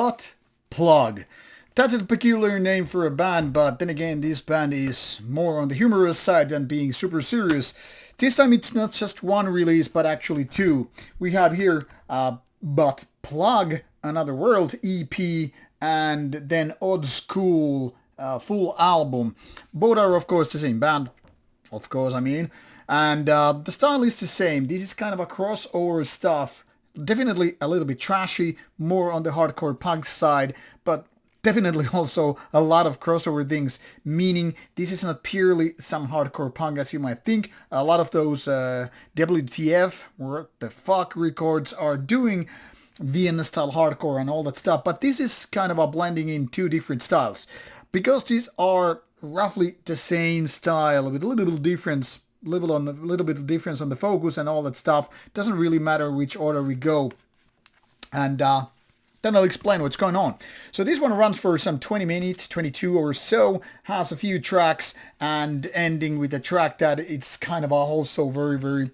Butt Plug. That's a peculiar name for a band, but then again, this band is more on the humorous side than being super serious. This time it's not just one release, but actually two. We have here Butt Plug, Another World EP, and then Odd School full album. Both are, of course, the same band, of course, I mean. And the style is the same. This is kind of a crossover stuff. Definitely a little bit trashy, more on the hardcore punk side, but definitely also a lot of crossover things, meaning this is not purely some hardcore punk as you might think. A lot of those WTF, what the fuck records are doing Vienna style hardcore and all that stuff, but this is kind of a blending in two different styles. Because these are roughly the same style with a little bit of difference, a little bit of difference on the focus and all that stuff, doesn't really matter which order we go. And then I'll explain what's going on. So this one runs for some 20 minutes, 22 or so, has a few tracks, and ending with a track that it's kind of also very, very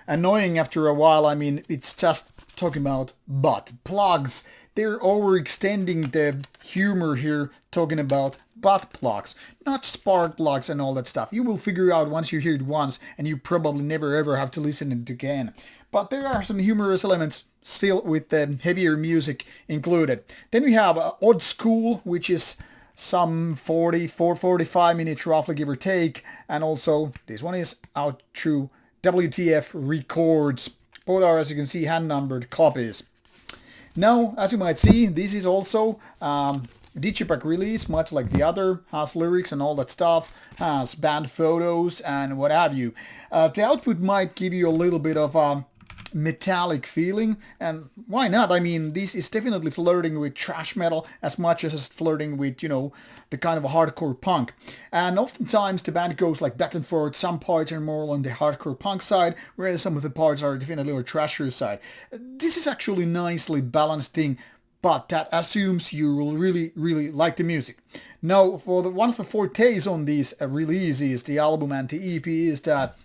annoying after a while. I mean, it's just talking about butt plugs. They're overextending the humor here, talking about butt plugs, not spark plugs and all that stuff. You will figure out once you hear it once, and you probably never ever have to listen to it again. But there are some humorous elements still with the heavier music included. Then we have Odd School, which is some 45 minutes roughly, give or take. And also this one is out through WTF Records. Both are, as you can see, hand-numbered copies. Now, as you might see, this is also Digipack release, much like the other, has lyrics and all that stuff, has band photos and what have you. The output might give you a little bit of a metallic feeling, and why not? I mean, this is definitely flirting with thrash metal as much as it's flirting with, you know, the kind of a hardcore punk. And oftentimes the band goes like back and forth. Some parts are more on the hardcore punk side, whereas some of the parts are definitely on the thrasher side. This is actually nicely balanced thing, but that assumes you will really, really like the music. Now, for one of the fortes on these releases, the album and the EP, is that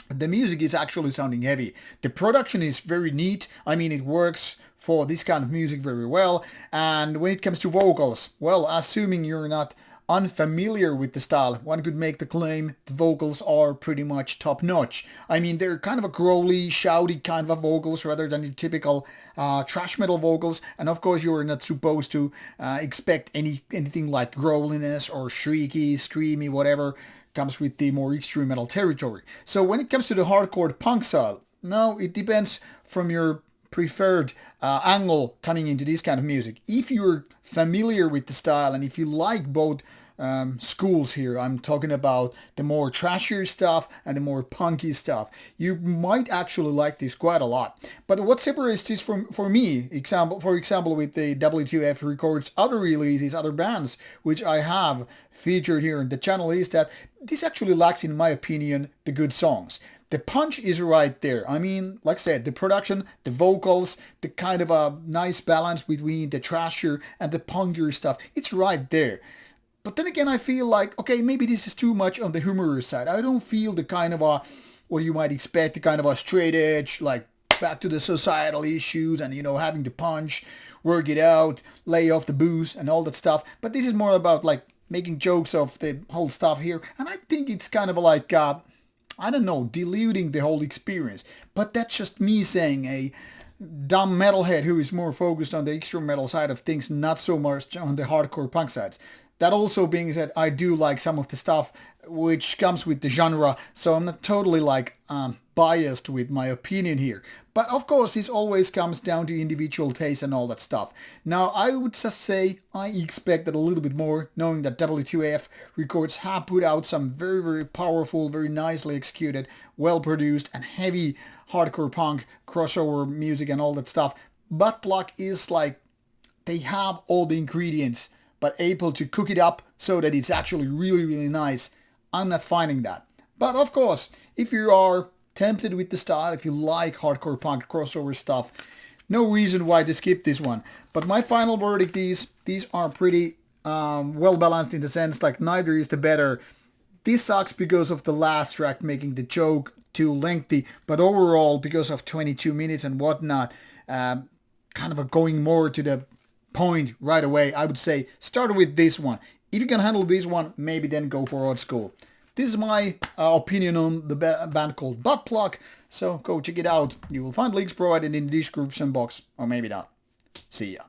the music is actually sounding heavy. The production is very neat. I mean, it works for this kind of music very well. And when it comes to vocals, well, assuming you're not unfamiliar with the style, one could make the claim the vocals are pretty much top notch. I mean, they're kind of a growly, shouty kind of vocals rather than the typical thrash metal vocals. And of course, you're not supposed to expect anything like growliness or shrieky, screamy, whatever comes with the more extreme metal territory. So when it comes to the hardcore punk style, no, it depends from your preferred angle coming into this kind of music. If you're familiar with the style and if you like both schools here, I'm talking about the more trashier stuff and the more punky stuff, you might actually like this quite a lot. But what separates this from, for me, for example, with the WTF Records other releases, other bands, which I have featured here on the channel, is that this actually lacks, in my opinion, the good songs. The punch is right there. I mean, like I said, the production, the vocals, the kind of a nice balance between the trashier and the punkier stuff, it's right there. But then again, I feel like, okay, maybe this is too much on the humorous side. I don't feel the kind of a, what you might expect, the kind of a straight edge, like back to the societal issues and, you know, having to punch, work it out, lay off the booze and all that stuff. But this is more about like making jokes of the whole stuff here. And I think it's kind of like, I don't know, diluting the whole experience. But that's just me saying, a dumb metalhead who is more focused on the extreme metal side of things, not so much on the hardcore punk sides. That also being said, I do like some of the stuff which comes with the genre, so I'm not totally like biased with my opinion here. But of course, this always comes down to individual taste and all that stuff. Now, I would just say I expected a little bit more, knowing that W2F Records have put out some very, very powerful, very nicely executed, well-produced and heavy hardcore punk, crossover music and all that stuff. Butt Plug is like, they have all the ingredients, but able to cook it up so that it's actually really, really nice. I'm not finding that. But of course, if you are tempted with the style, if you like hardcore punk crossover stuff, no reason why to skip this one. But my final verdict is, these are pretty well balanced in the sense like neither is the better. This sucks because of the last track making the joke too lengthy, but overall because of 22 minutes and whatnot, kind of going more to the point right away. I would say start with this one. If you can handle this one, maybe then go for Old School. This is my opinion on the band called Butt Plug, so go check it out. You will find links provided in the description box, or maybe not. See ya.